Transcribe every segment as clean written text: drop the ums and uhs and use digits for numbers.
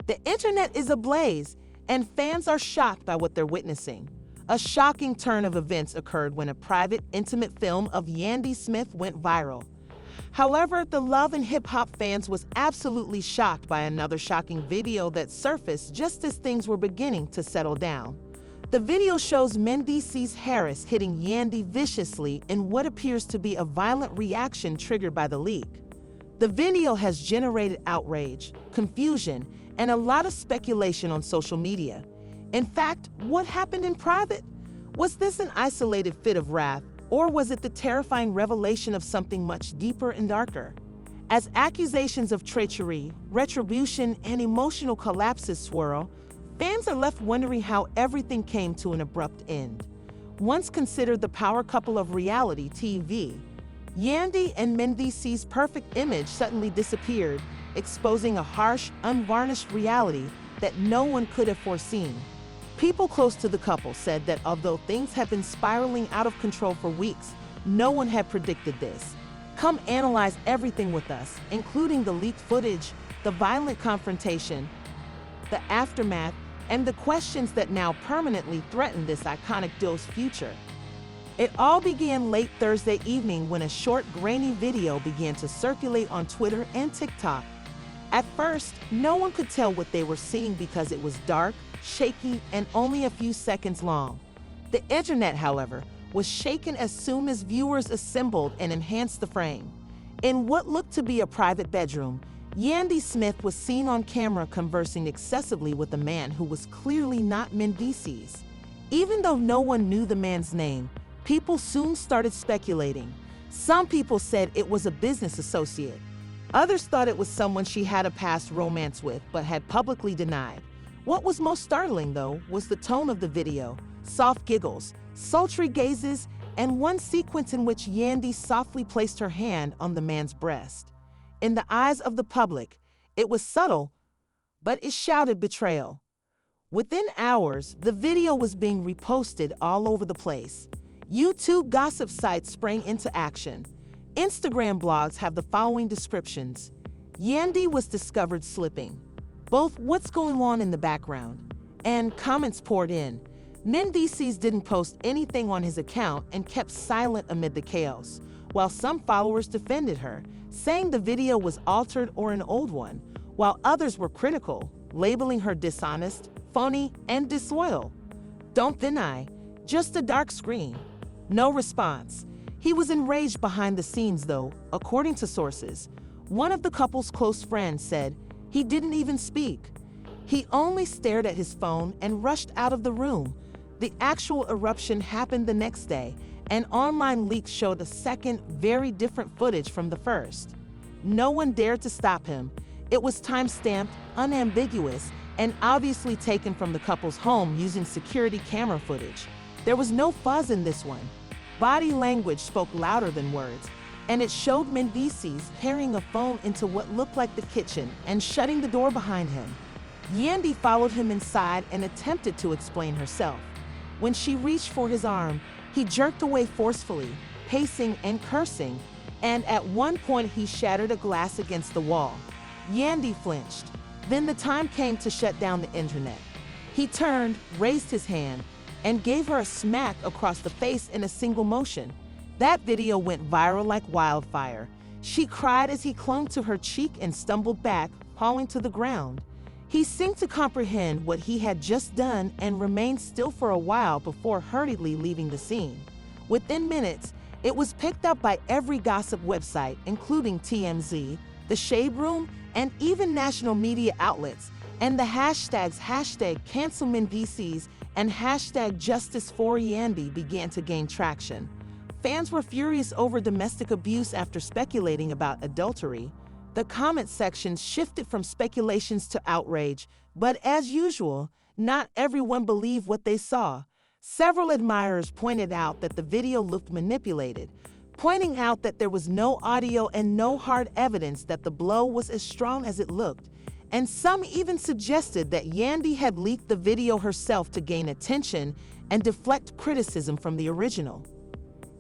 The internet is ablaze, and fans are shocked by what they're witnessing. A shocking turn of events occurred when a private, intimate film of Yandy Smith went viral. However, the Love and Hip Hop fans was absolutely shocked by another shocking video that surfaced just as things were beginning to settle down. The video shows Mendeecees Harris hitting Yandy viciously in what appears to be a violent reaction triggered by the leak. The video has generated outrage, confusion, and a lot of speculation on social media. In fact, what happened in private? Was this an isolated fit of wrath, or was it the terrifying revelation of something much deeper and darker? As accusations of treachery, retribution, and emotional collapses swirl, fans are left wondering how everything came to an abrupt end. Once considered the power couple of reality TV, Yandy and Mendeecees' perfect image suddenly disappeared, exposing a harsh, unvarnished reality that no one could have foreseen. People close to the couple said that although things have been spiraling out of control for weeks, no one had predicted this. Come analyze everything with us, including the leaked footage, the violent confrontation, the aftermath, and the questions that now permanently threaten this iconic duo's future. It all began late Thursday evening when a short, grainy video began to circulate on Twitter and TikTok. At first, no one could tell what they were seeing because it was dark, shaky, and only a few seconds long. The internet, however, was shaken as soon as viewers assembled and enhanced the frame. In what looked to be a private bedroom, Yandy Smith was seen on camera conversing excessively with a man who was clearly not Mendeecees. Even though no one knew the man's name, people soon started speculating. Some people said it was a business associate. Others thought it was someone she had a past romance with but had publicly denied. What was most startling, though, was the tone of the video: soft giggles, sultry gazes, and one sequence in which Yandy softly placed her hand on the man's breast. In the eyes of the public, it was subtle, but it shouted betrayal. Within hours, the video was being reposted all over the place. YouTube gossip sites sprang into action. Instagram blogs have the following descriptions. Yandy was discovered slipping. Both "what's going on in the background?" and comments poured in. Mendeecees didn't post anything on his account and kept silent amid the chaos, while some followers defended her, saying the video was altered or an old one, while others were critical, labeling her dishonest, phony, and disloyal. Don't deny, just a dark screen. No response. He was enraged behind the scenes, though, according to sources. One of the couple's close friends said he didn't even speak. He only stared at his phone and rushed out of the room. The actual eruption happened the next day, and online leaks showed a second, very different footage from the first. No one dared to stop him. It was time-stamped, unambiguous, and obviously taken from the couple's home using security camera footage. There was no fuzz in this one. Body language spoke louder than words, and it showed Mendeecees carrying a phone into what looked like the kitchen and shutting the door behind him. Yandy followed him inside and attempted to explain herself. When she reached for his arm, he jerked away forcefully, pacing and cursing, and at one point he shattered a glass against the wall. Yandy flinched. Then the time came to shut down the internet. He turned, raised his hand, and gave her a smack across the face in a single motion. That video went viral like wildfire. She cried as he clung to her cheek and stumbled back, falling to the ground. He seemed to comprehend what he had just done and remained still for a while before hurriedly leaving the scene. Within minutes, it was picked up by every gossip website, including TMZ, The Shade Room, and even national media outlets, and the hashtags #CancelMendeecees and #JusticeForYandy began to gain traction. Fans were furious over domestic abuse after speculating about adultery. The comment sections shifted from speculations to outrage, but as usual, not everyone believed what they saw. Several admirers pointed out that the video looked manipulated, pointing out that there was no audio and no hard evidence that the blow was as strong as it looked. And some even suggested that Yandy had leaked the video herself to gain attention and deflect criticism from the original.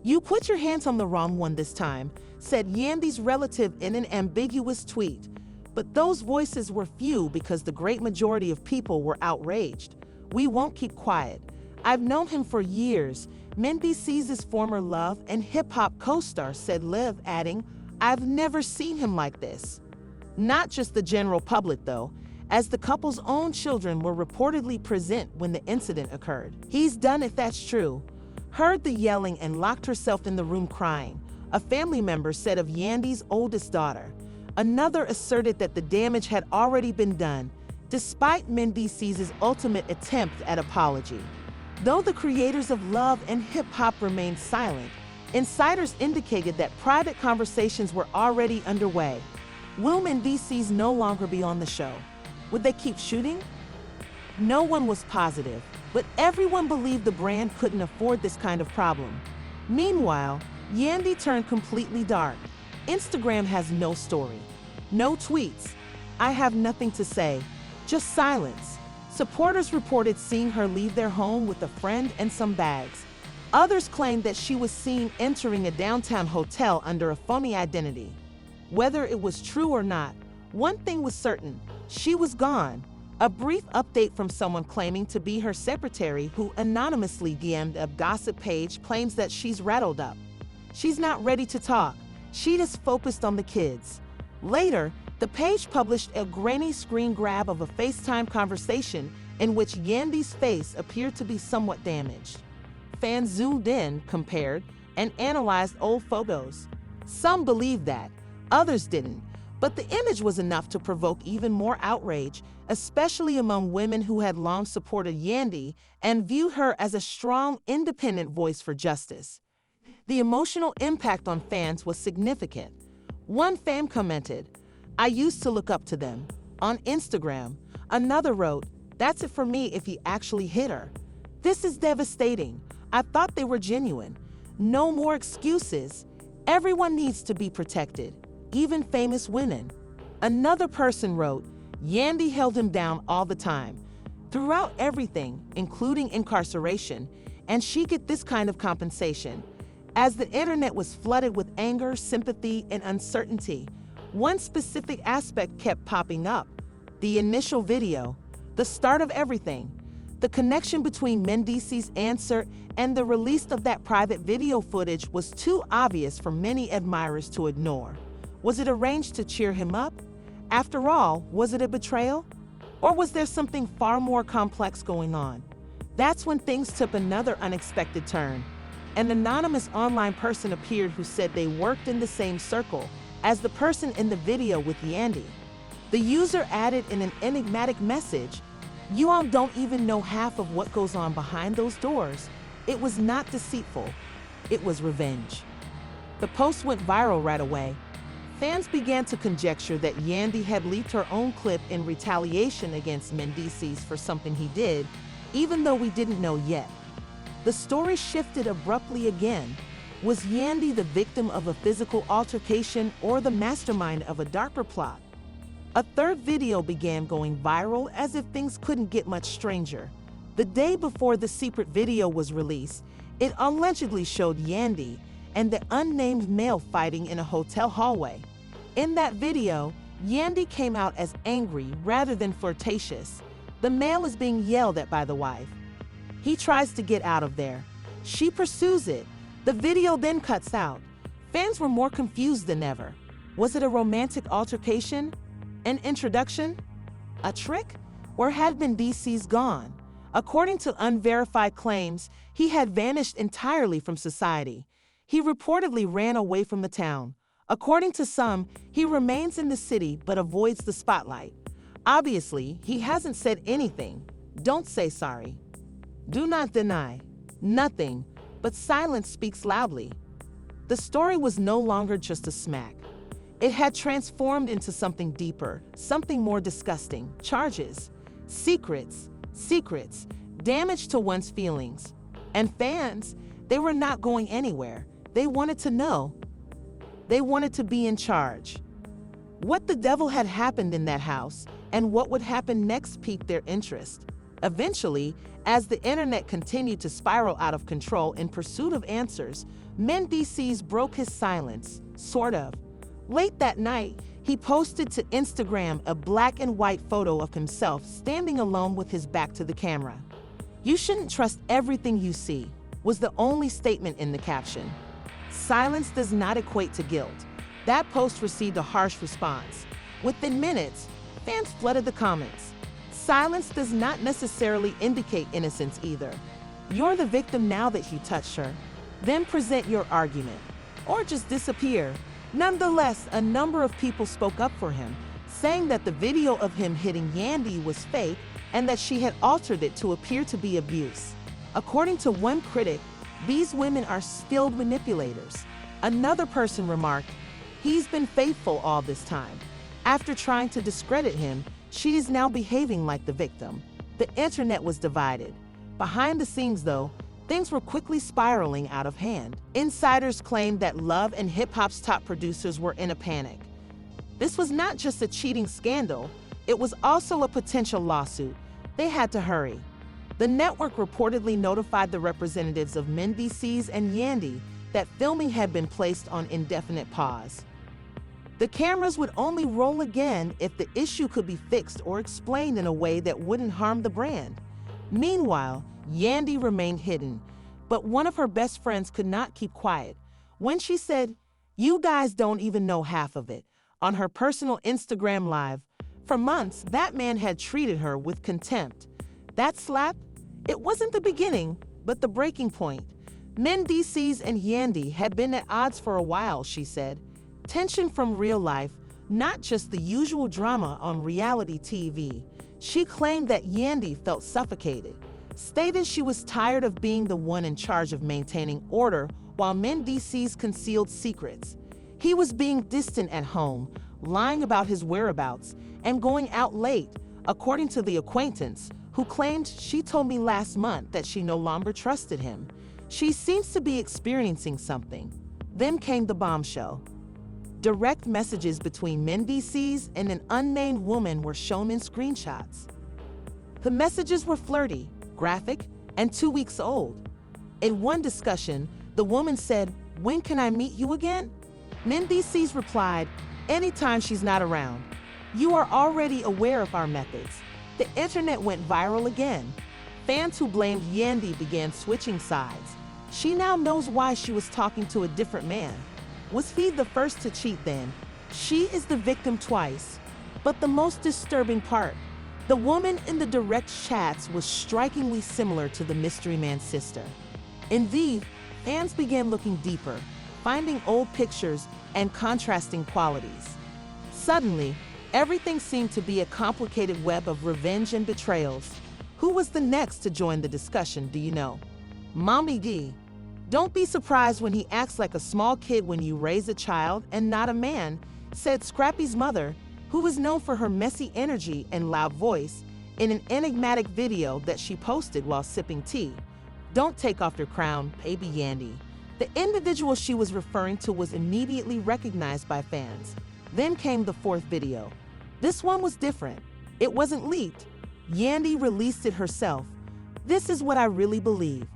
"You put your hands on the wrong one this time," said Yandy's relative in an ambiguous tweet. But those voices were few because the great majority of people were outraged. "We won't keep quiet. I've known him for years," Mendeecees' former Love and Hip Hop co-star said Liv, adding, "I've never seen him like this." Not just the general public though, as the couple's own children were reportedly present when the incident occurred. "He's done it, that's true." Heard the yelling and locked herself in the room crying, a family member said of Yandy's oldest daughter. Another asserted that the damage had already been done, despite Mendeecees' ultimate attempt at apology. Though the creators of Love and Hip Hop remained silent, insiders indicated that private conversations were already underway. Will Mendeecees no longer be on the show? Would they keep shooting? No one was positive, but everyone believed the brand couldn't afford this kind of problem. Meanwhile, Yandy turned completely dark. Instagram has no story, no tweets. "I have nothing to say, just silence." Supporters reported seeing her leave their home with a friend and some bags. Others claimed that she was seen entering a downtown hotel under a phony identity. Whether it was true or not, one thing was certain: she was gone. A brief update from someone claiming to be her secretary who anonymously DM'd a gossip page claims that she's rattled up. She's not ready to talk. She just focused on the kids. Later, the page published a grainy screen grab of a FaceTime conversation in which Yandy's face appeared to be somewhat damaged. Fans zoomed in, compared, and analyzed old photos. Some believed that, others didn't, but the image was enough to provoke even more outrage, especially among women who had long supported Yandy and viewed her as a strong, independent voice for justice. The emotional impact on fans was significant. One fan commented, "I used to look up to them." On Instagram, another wrote, "That's it for me if he actually hit her. This is devastating. I thought they were genuine. No more excuses. Everyone needs to be protected, even famous women." Another person wrote, "Yandy held him down all the time, throughout everything, including incarceration, and she get this kind of compensation." As the internet was flooded with anger, sympathy, and uncertainty, one specific aspect kept popping up: the initial video, the start of everything. The connection between Mendeecees' answer and the release of that private video footage was too obvious for many admirers to ignore. Was it arranged to cheer him up? After all, was it a betrayal? Or was there something far more complex going on? That's when things took another unexpected turn. An anonymous online person appeared who said they worked in the same circle as the person in the video with Yandy. The user added in an enigmatic message, "You all don't even know half of what goes on behind those doors." It was not deceitful. It was revenge. The post went viral right away. Fans began to conjecture that Yandy had leaked her own clip in retaliation against Mendeecees for something he did, even though we didn't know yet. The story shifted abruptly again. Was Yandy the victim of a physical altercation or the mastermind of a darker plot? A third video began going viral as if things couldn't get much stranger. The day before the secret video was released, it allegedly showed Yandy and the unnamed male fighting in a hotel hallway. In that video, Yandy came out as angry rather than flirtatious. The male is being yelled at by the wife. He tries to get out of there. She pursues it. The video then cuts out. Fans were more confused than ever. Was it a romantic altercation? An introduction? A trick? Or had Mendeecees gone? According to unverified claims, he had vanished entirely from society. He reportedly ran away from the town. According to some, he remains in the city but avoids the spotlight. Obviously, he hasn't said anything. Don't say sorry. Do not deny. Nothing, but silence speaks loudly. The story was no longer just a smack. It had transformed into something deeper, something more disgusting. Charges, secrets, damage to one's feelings. And fans, they were not going anywhere. They wanted to know. They wanted to be in charge. What the devil had happened in that house and what would happen next piqued their interest. Eventually, as the internet continued to spiral out of control in pursuit of answers, Mendeecees broke his silence, sort of. Late that night, He posted to Instagram a black and white photo of himself standing alone with his back to the camera. "You shouldn't trust everything you see," was the only statement in the caption. Silence does not equate to guilt. That post received a harsh response. Within minutes, fans flooded the comments. Silence does not necessarily indicate innocence either. You're the victim now that he touched her. Then present your argument, or just disappear. Nonetheless, a number of people spoke up for him, saying that the video of him hitting Yandy was fake and that she had altered it to appear to be abuse. According to one critic, these women are skilled manipulators. Another person remarked, "He's been faithful all this time. After trying to discredit him, she is now behaving like the victim." The internet was divided. Behind the scenes, though, things were quickly spiraling out of hand. Insiders claimed that Love and hip hop's top producers were in a panic. This was not just a cheating scandal, it was also a potential lawsuit. They had to hurry. The network reportedly notified the representatives of Mendeecees and Yandy that filming had been placed on indefinite pause. The cameras would only roll again if the issue could be fixed or explained in a way that wouldn't harm the brand. Meanwhile, Yandy remained hidden, but one of her best friends could not keep quiet. When she said, "You guys don't even know half of it," on her personal Instagram Live, for months that man had treated her with contempt. That slap? It wasn't the beginning, but the breaking point. Mendeecees and Yandy had been at odds for a while, she said. Tension from real life, not just the usual drama on reality TV. She claimed that Yandy felt suffocated, stated she was tired of being the one in charge of maintaining order while Mendeecees concealed secrets. He was being distant at home, lying about his whereabouts, and going out late, according to the acquaintance, who claimed, "She told me last month that she no longer trusted him. She seems to be experiencing something." Then came the bombshell. Direct messages between Mendeecees and an unnamed woman were shown in screenshots. The messages were flirty, graphic, and 2 weeks old. In one discussion, the woman said, "When can I meet you again?" Mendeecees replied, "Anytime she's not around. You are already aware of our methods." The internet went viral again. Fans who blamed Yandy began switching sides. She now knows why she was talking to a different man. Was he the first to cheat then? She is the victim twice. But the most disturbing part, the woman in the direct chats was strikingly similar to the mystery man's sister. Indeed, fans began looking deeper, finding old pictures and contrasting qualities. Suddenly, everything seemed to be a complicated web of revenge and betrayals. Who was the next to join the discussion, do you know? Mommy D. "Don't be surprised when he acts like a small kid when you raise a child and not a man," said Scrappy's mother, who was known for her messy energy and loud voice, in an enigmatic video that she posted while sipping tea. "Don't take off your crown, baby Yandy." The individual she was referring to was immediately recognized by fans. Then came the fourth video. This one was different. It wasn't leaked. Yandy released it herself. "This is what I really believe.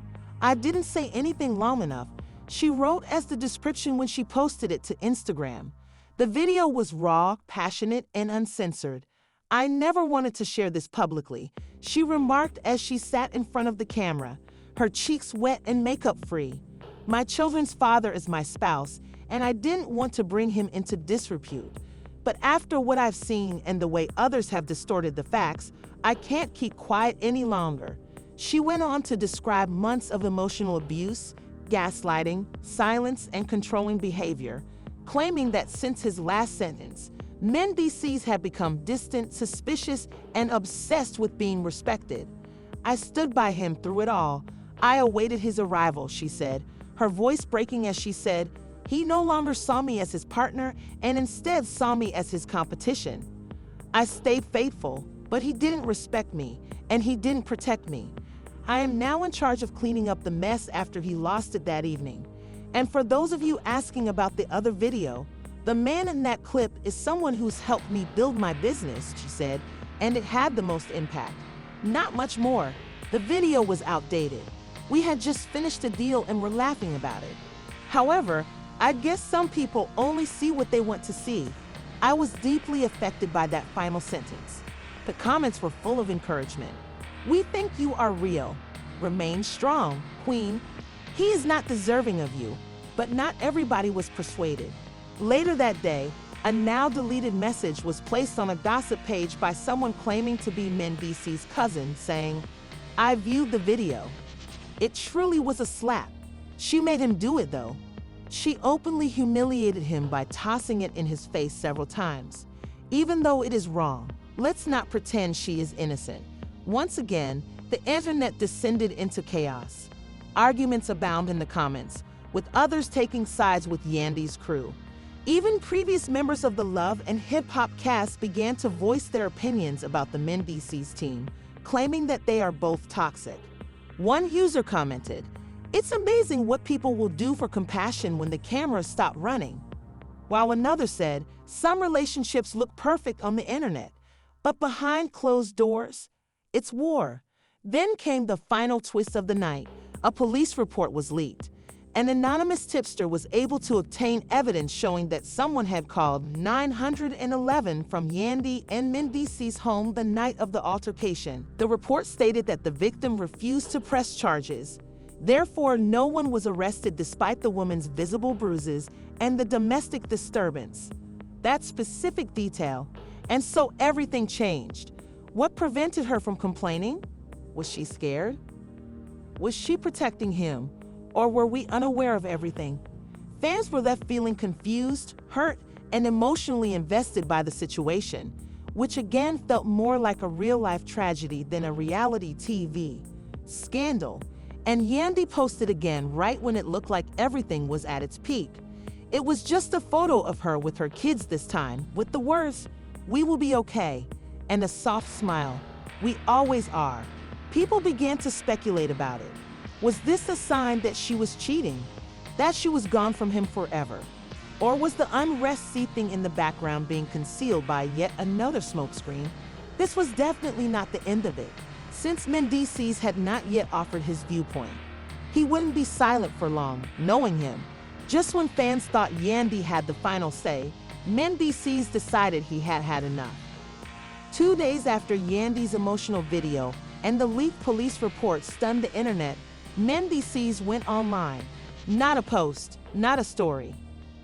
I didn't say anything long enough," she wrote as the description when she posted it to Instagram. The video was raw, passionate, and uncensored. "I never wanted to share this publicly," she remarked as she sat in front of the camera, her cheeks wet and makeup-free. "My children's father is my spouse, and I didn't want to bring him into disrepute. But after what I've seen and the way others have distorted the facts, I can't keep quiet any longer." She went on to describe months of emotional abuse, gaslighting, silence, and controlling behavior, claiming that since his last sentence, Mendeecees had become distant, suspicious, and obsessed with being respected. "I stood by him through it all. I awaited his arrival," she said, her voice breaking as she said, "He no longer saw me as his partner and instead saw me as his competition. I stayed faithful, but he didn't respect me, and he didn't protect me. I am now in charge of cleaning up the mess after he lost it that evening. And for those of you asking about the other video, the man in that clip is someone who's helped me build my business," she said, "and it had the most impact. Not much more. The video was outdated. We had just finished a deal and were laughing about it. However, I guess some people only see what they want to see." I was deeply affected by that final sentence. The comments were full of encouragement. We think you are real. Remain strong, Queen. He is not deserving of you. But not everybody was persuaded. Later that day, a now-deleted message was placed on a gossip page by someone claiming to be Mendeecees' cousin, saying, "I viewed the video. It truly was a slap. She made him do it, though. She openly humiliated him by tossing it in his face several times. Even though it is wrong, let's not pretend she is innocent." Once again, the internet descended into chaos. Arguments abound in the comments, with others taking sides with Yandy's crew. Even previous members of the Love and Hip Hop cast began to voice their opinions about the Mendeecees team, claiming that they are both toxic. One user commented, "It's amazing what people will do for compassion when the cameras stop running." While another said, "Some relationships look perfect on the internet, but behind closed doors, it's war." Then came the final twist of the night. A police report was leaked. An anonymous tipster was able to obtain evidence showing that someone had called 911 from Yandy and Mendeecees' home the night of the altercation. The report stated that the victim refused to press charges. Therefore, no one was arrested despite the woman's visible bruises and the domestic disturbance. That specific detail. And so everything changed. What prevented her from complaining? Was she scared? Was she protecting him? Or were we unaware of everything? Fans were left feeling confused, hurt, and emotionally invested by the situation, which again felt more like a real-life tragedy than a reality TV scandal. And Yandy posted again right when it looked like everything was at its peak. It was just a photo of her with her kids this time, with the words, "We will be okay," and a soft smile. "We always are." People began to speculate about it. Was this a sign that she was cheating? That she was gone from him forever? Or was the unrest seething in the background being concealed by yet another smokescreen? This was definitely not the end of it, since Mendeecees had not yet offered his viewpoint. He wouldn't be silent for long, knowing him. Just when fans thought Yandy had the final say, Mendeecees decided he had had enough. 2 days after Yandy's emotional video and the leaked police report stunned the internet, Mendeecees went online. Not a post, not a story.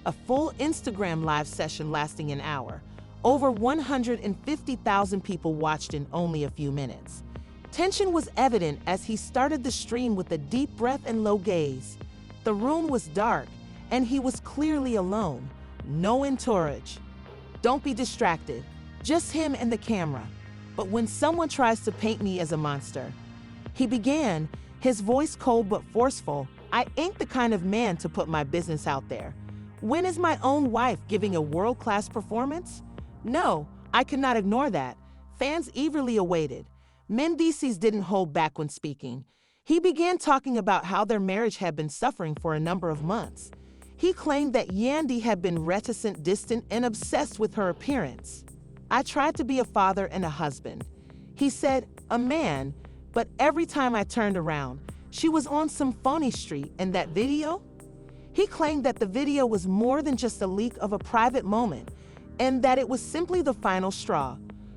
A full Instagram live session lasting an hour. Over 150,000 people watched in only a few minutes. Tension was evident as he started the stream with a deep breath and low gaze. The room was dark, and he was clearly alone. No entourage. Don't be distracted. Just him and the camera. But when someone tries to paint me as a monster, he began, his voice cold but forceful. "I ain't the kind of man to put my business out there. When is my own wife giving a world-class performance? No, I could not ignore that." Fans eagerly awaited. Mendeecees didn't hold back when speaking. He began talking about how their marriage had been suffering for a number of months. He claimed that Yandy had been reticent, distant, and obsessed with her appearance. "I tried to be a father and a husband," he said, "a man, but every time I turned around, she was on some phony street, and that video?" He claimed that the video was more than just a leak of a private moment, and that it was simply the final straw.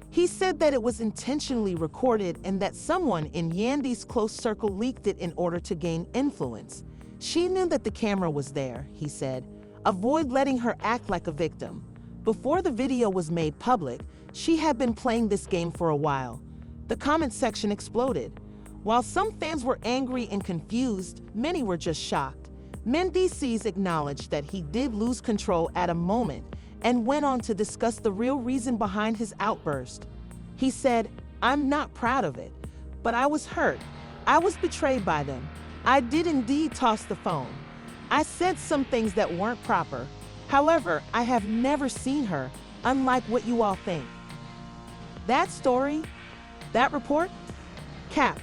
He said that it was intentionally recorded and that someone in Yandy's close circle leaked it in order to gain influence. She knew that the camera was there, he said. Avoid letting her act like a victim. Before the video was made public, she had been playing this game for a while. The comment section exploded. While some fans were angry and confused, many were just shocked. Mendeecees acknowledged that he did lose control at a moment and went on to discuss the real reason behind his outburst. He said, "I'm not proud of it, but I was hurt. I was betrayed by them. I did indeed toss the phone. I said some things that weren't proper. However, I have never seen her, unlike what you all think." That story, that report, cap.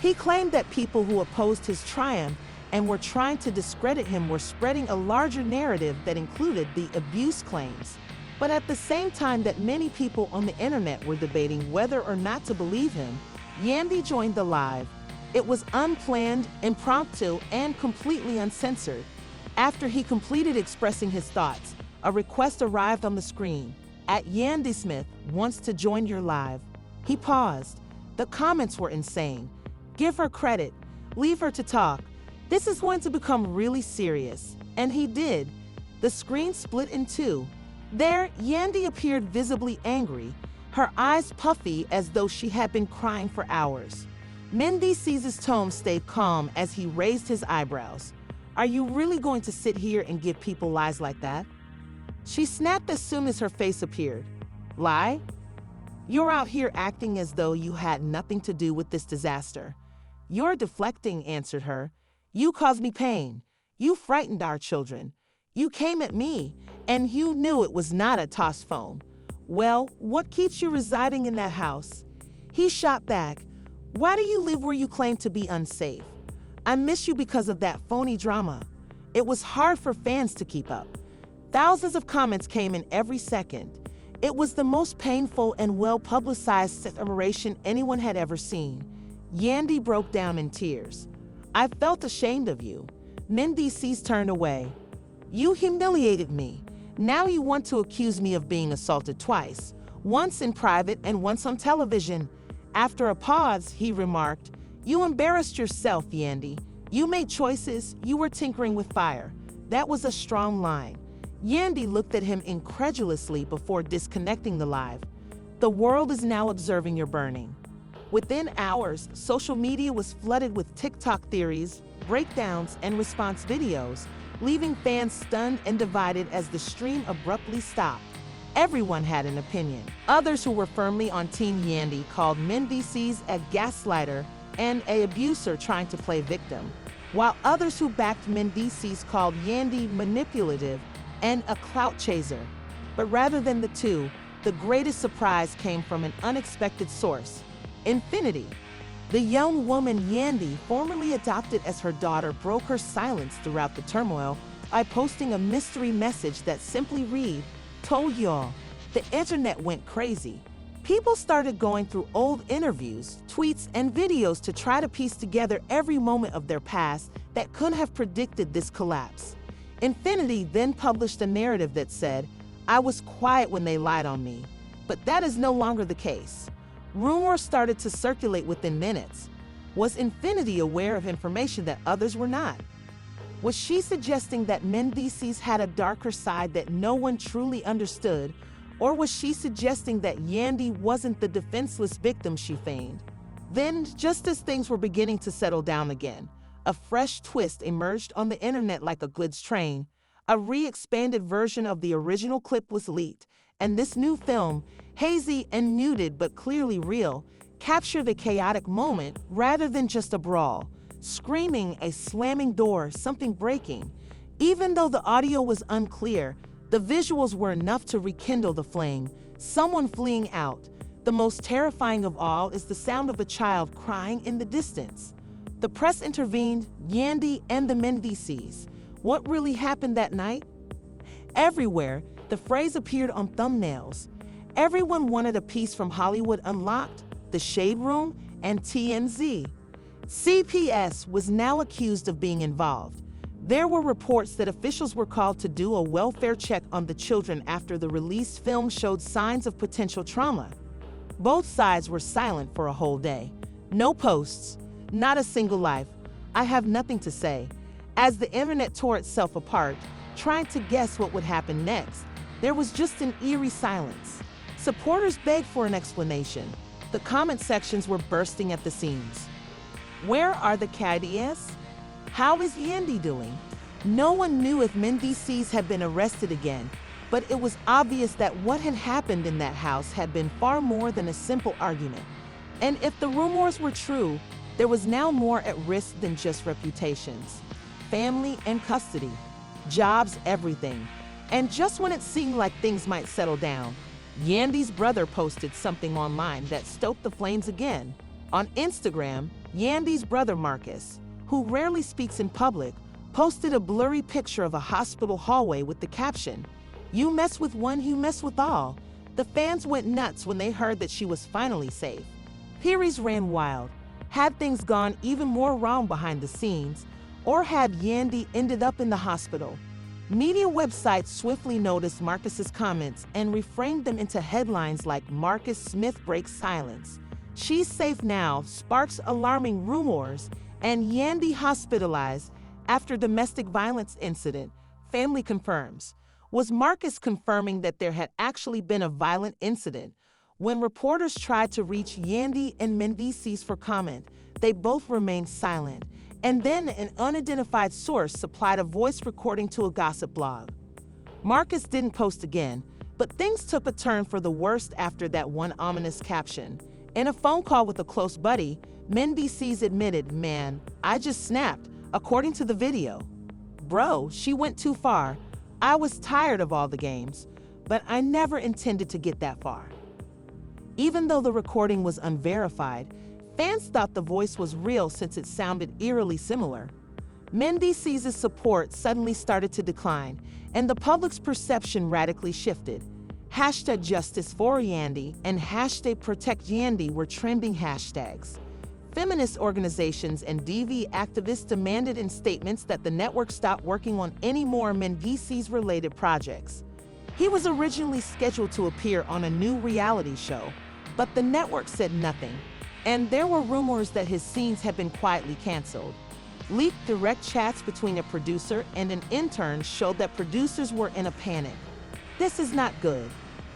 He claimed that people who opposed his triumph and were trying to discredit him were spreading a larger narrative that included the abuse claims. But at the same time that many people on the internet were debating whether or not to believe him, Yandy joined the live. It was unplanned, impromptu, and completely uncensored. After he completed expressing his thoughts, a request arrived on the screen. At Yandy Smith wants to join your live. He paused. The comments were insane. Give her credit. Leave her to talk. This is going to become really serious. And he did. The screen split in two. There, Yandy appeared visibly angry, her eyes puffy as though she had been crying for hours. Mendeecees' tone stayed calm as he raised his eyebrows. Are you really going to sit here and give people lies like that? She snapped as soon as her face appeared. Lie? You're out here acting as though you had nothing to do with this disaster. You're deflecting, answered her. You caused me pain. You frightened our children. You came at me, and you knew it was not a tossed phone. Well, what keeps you residing in that house? He shot back. Why do you live where you claim to be unsafe? I miss you because of that phony drama. It was hard for fans to keep up. Thousands of comments came in every second. It was the most painful and well-publicized separation anyone had ever seen. Yandy broke down in tears. I felt ashamed of you. Mendeecees turned away. You humiliated me. Now you want to accuse me of being assaulted twice, once in private and once on television. After a pause, he remarked, You embarrassed yourself, Yandy. You made choices. You were tinkering with fire. That was a strong line. Yandy looked at him incredulously before disconnecting the live. The world is now observing your burning. Within hours, social media was flooded with TikTok theories, breakdowns, and response videos, leaving fans stunned and divided as the stream abruptly stopped. Everyone had an opinion. Others who were firmly on Team Yandy called Mendeecees a gaslighter and an abuser trying to play victim, while others who backed Mendeecees called Yandy manipulative and a clout chaser. But rather than the two, the greatest surprise came from an unexpected source. Infinity. The young woman Yandy, formerly adopted as her daughter, broke her silence throughout the turmoil by posting a mystery message that simply read, Told y'all. The internet went crazy. People started going through old interviews, tweets, and videos to try to piece together every moment of their past that could have predicted this collapse. Infinity then published a narrative that said, I was quiet when they lied on me, but that is no longer the case. Rumors started to circulate within minutes. Was Infinity aware of information that others were not? Was she suggesting that Mendeecees had a darker side that no one truly understood, or was she suggesting that Yandy wasn't the defenseless victim she feigned? Then, just as things were beginning to settle down again, a fresh twist emerged on the internet like a goods train. A re-expanded version of the original clip was leaked, and this new film, hazy and muted but clearly real, captured a chaotic moment rather than just a brawl. Screaming, a slamming door, something breaking. Even though the audio was unclear, the visuals were enough to rekindle the flame. Someone fleeing out. The most terrifying of all is the sound of a child crying in the distance. The press intervened, Yandy and the Mendeecees. What really happened that night? Everywhere, the phrase appeared on thumbnails. Everyone wanted a piece from Hollywood Unlocked, The Shade Room, and TMZ. CPS was now accused of being involved. There were reports that officials were called to do a welfare check on the children after the released film showed signs of potential trauma. Both sides were silent for a whole day. No posts, not a single life. I have nothing to say. As the internet tore itself apart, trying to guess what would happen next, there was just an eerie silence. Supporters begged for an explanation. The comment sections were bursting at the seams. Where are the caddies? How is Yandy doing? No one knew if Mendeecees had been arrested again, but it was obvious that what had happened in that house had been far more than a simple argument. And if the rumors were true, there was now more at risk than just reputations. Family and custody, jobs, everything. And just when it seemed like things might settle down, Yandy's brother posted something online that stoked the flames again. On Instagram, Yandy's brother Marcus, who rarely speaks in public, posted a blurry picture of a hospital hallway with the caption, You mess with one, you mess with all. The fans went nuts when they heard that she was finally safe. Theories ran wild. Had things gone even more wrong behind the scenes, or had Yandy ended up in the hospital? Media websites swiftly noticed Marcus's comments and reframed them into headlines like "Marcus Smith breaks silence," "She's safe now," sparks alarming rumors, and "Yandy hospitalized after domestic violence incident, family confirms." Was Marcus confirming that there had actually been a violent incident? When reporters tried to reach Yandy and Mendeecees for comment, they both remained silent. And then an unidentified source supplied a voice recording to a gossip blog. Marcus didn't post again, but things took a turn for the worst after that one ominous caption. In a phone call with a close buddy, Mendeecees admitted, "Man, I just snapped," according to the video. "Bro, she went too far. I was tired of all the games, but I never intended to get that far." Even though the recording was unverified, fans thought the voice was real since it sounded eerily similar. Mendeecees' support suddenly started to decline, and the public's perception radically shifted. #JusticeForYandy and #ProtectYandy were trending hashtags. Feminist organizations and DV activists demanded in statements that the network stop working on any more Mendeecees-related projects. He was originally scheduled to appear on a new reality show, but the network said nothing. And there were rumors that his scenes had been quietly canceled. Leaked direct chats between a producer and an intern showed that producers were in a panic. "This is not good."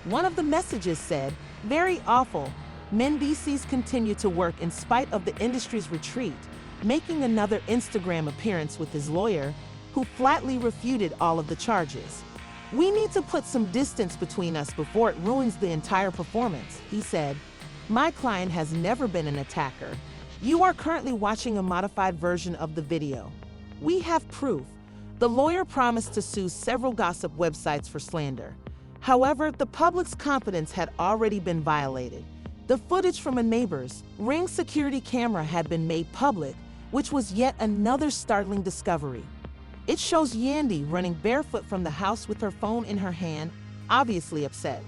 One of the messages said, "Very awful." Mendeecees continued to work in spite of the industry's retreat, making another Instagram appearance with his lawyer, who flatly refuted all of the charges. "We need to put some distance between us before it ruins the entire performance," he said. "My client has never been an attacker. You are currently watching a modified version of the video. We have proof." The lawyer promised to sue several gossip websites for slander. However, the public's confidence had already been violated. The footage from a neighbor's Ring security camera had been made public, which was yet another startling discovery. It shows Yandy running barefoot from the house with her phone in her hand, obviously upset.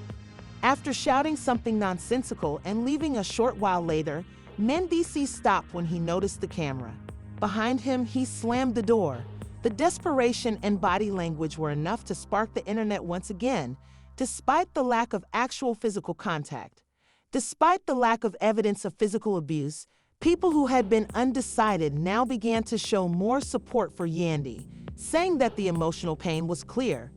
After shouting something nonsensical and leaving a short while later, Mendeecees stopped when he noticed the camera. Behind him, he slammed the door. The desperation and body language were enough to spark the internet once again, despite the lack of actual physical contact. Despite the lack of evidence of physical abuse, people who had been undecided now began to show more support for Yandy, saying that the emotional pain was clear.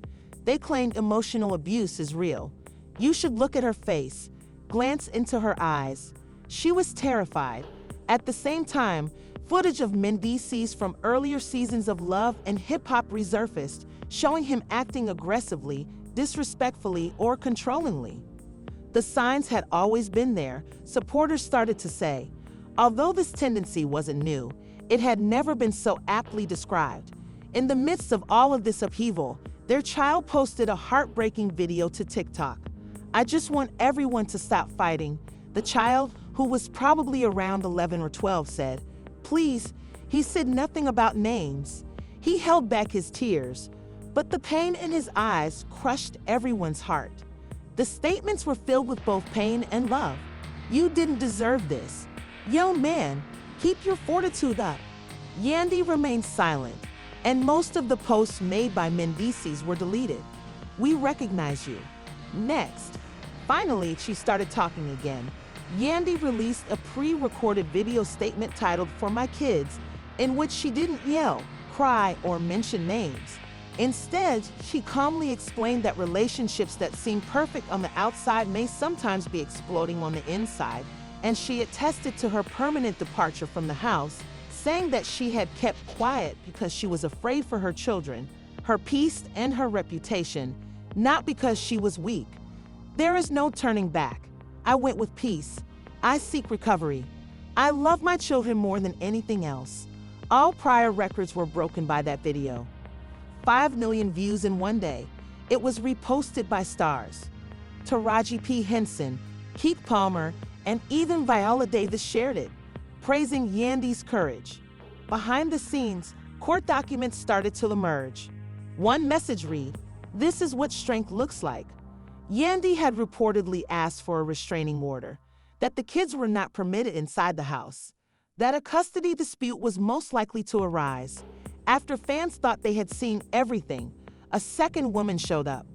They claimed emotional abuse is real. "You should look at her face. Glance into her eyes. She was terrified." At the same time, footage of Mendeecees from earlier seasons of Love and Hip Hop resurfaced, showing him acting aggressively, disrespectfully, or controllingly. The signs had always been there, supporters started to say. Although this tendency wasn't new, it had never been so aptly described. In the midst of all of this upheaval, their child posted a heartbreaking video to TikTok. "I just want everyone to stop fighting." The child, who was probably around 11 or 12, said, "Please." He said nothing about names. He held back his tears, but the pain in his eyes crushed everyone's heart. The statements were filled with both pain and love. "You didn't deserve this. Young man, keep your fortitude up." Yandy remained silent, and most of the posts made by Mendeecees were deleted. "We recognize you." Next. Finally, she started talking again. Yandy released a pre-recorded video statement titled "For My Kids," in which she didn't yell, cry, or mention names. Instead, she calmly explained that relationships that seem perfect on the outside may sometimes be exploding on the inside, and she attested to her permanent departure from the house, saying that she had kept quiet because she was afraid for her children, her peace, and her reputation, not because she was weak. "There is no turning back. I went with peace. I seek recovery. I love my children more than anything else." All prior records were broken by that video. 5 million views in one day. It was reposted by stars. Taraji P. Henson, Keith Palmer, and even Viola Davis shared it, praising Yandy's courage. Behind the scenes, court documents started to emerge. One message read, "This is what strength looks like." Yandy had reportedly asked for a restraining order, that the kids were not permitted inside the house, that a custody dispute was most likely to arise. After fans thought they had seen everything, a second woman showed up.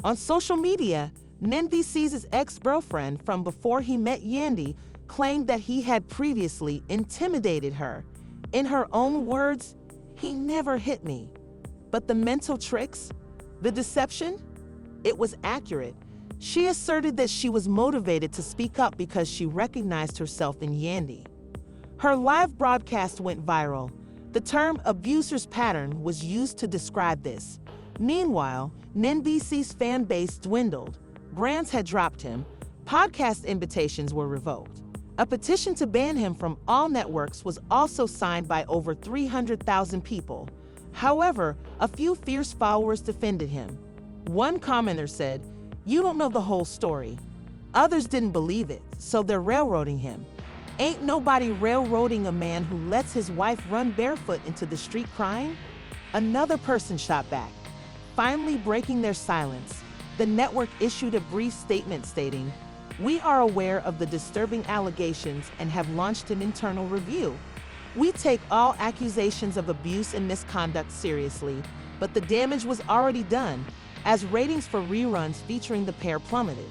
On social media, Mendeecees' ex-girlfriend from before he met Yandy claimed that he had previously intimidated her. In her own words, "He never hit me." But the mental tricks? The deception? It was accurate. She asserted that she was motivated to speak up because she recognized herself in Yandy. Her live broadcast went viral. The term abuser's pattern was used to describe this. Meanwhile, Mendeecees' fan base dwindled. Brands had dropped him. Podcast invitations were revoked. A petition to ban him from all networks was also signed by over 300,000 people. However, a few fierce followers defended him. One commenter said, "You don't know the whole story." Others didn't believe it, so they're railroading him. Ain't nobody railroading a man who lets his wife run barefoot into the street crying? Another person shot back. Finally breaking their silence, the network issued a brief statement stating, "We are aware of the disturbing allegations and have launched an internal review. We take all accusations of abuse and misconduct seriously, but the damage was already done, as ratings for reruns featuring the pair plummeted."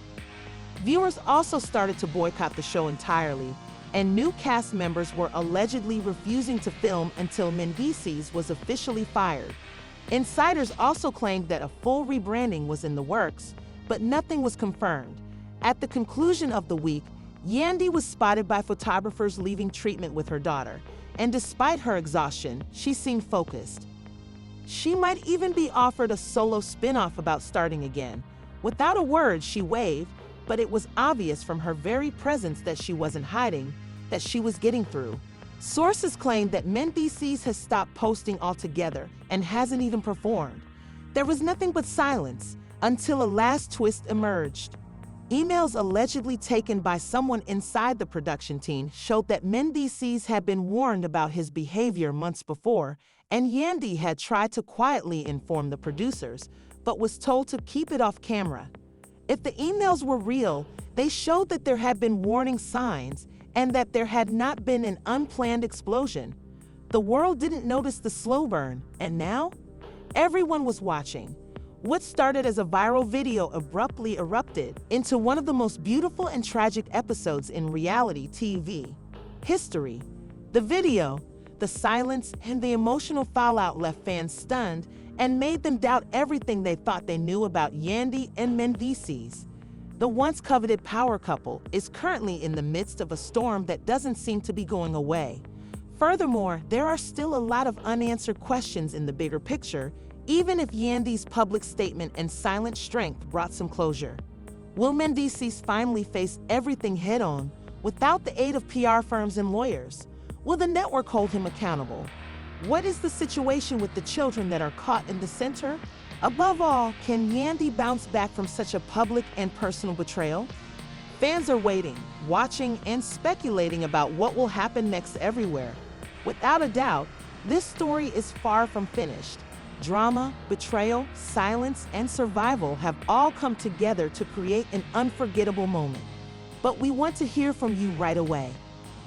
Viewers also started to boycott the show entirely, and new cast members were allegedly refusing to film until Mendeecees was officially fired. Insiders also claimed that a full rebranding was in the works, but nothing was confirmed. At the conclusion of the week, Yandy was spotted by photographers leaving treatment with her daughter, and despite her exhaustion, she seemed focused. She might even be offered a solo spin-off about starting again. Without a word, she waved, but it was obvious from her very presence that she wasn't hiding, that she was getting through. Sources claim that Mendeecees has stopped posting altogether and hasn't even performed. There was nothing but silence until a last twist emerged. Emails allegedly taken by someone inside the production team showed that Mendeecees had been warned about his behavior months before, and Yandy had tried to quietly inform the producers, but was told to keep it off camera. If the emails were real, they showed that there had been warning signs and that there had not been an unplanned explosion. The world didn't notice the slow burn, and now? Everyone was watching. What started as a viral video abruptly erupted into one of the most beautiful and tragic episodes in reality TV history. The video, the silence, and the emotional fallout left fans stunned and made them doubt everything they thought they knew about Yandy and Mendeecees. The once coveted power couple is currently in the midst of a storm that doesn't seem to be going away. Furthermore, there are still a lot of unanswered questions in the bigger picture, even if Yandy's public statement and silent strength brought some closure. Will Mendeecees finally face everything head-on without the aid of PR firms and lawyers? Will the network hold him accountable? What is the situation with the children that are caught in the center? Above all, can Yandy bounce back from such a public and personal betrayal? Fans are waiting, watching, and speculating about what will happen next everywhere. Without a doubt, this story is far from finished. Drama, betrayal, silence, and survival have all come together to create an unforgettable moment. But we want to hear from you right away.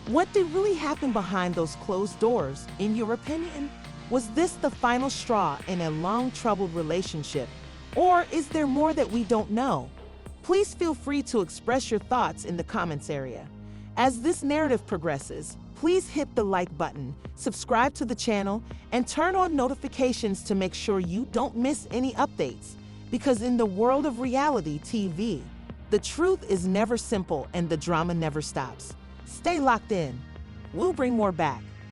What did really happen behind those closed doors, in your opinion? Was this the final straw in a long-troubled relationship? Or is there more that we don't know? Please feel free to express your thoughts in the comments area. As this narrative progresses, please hit the like button, subscribe to the channel, and turn on notifications to make sure you don't miss any updates. Because in the world of reality TV, the truth is never simple and the drama never stops. Stay locked in. We'll bring more back.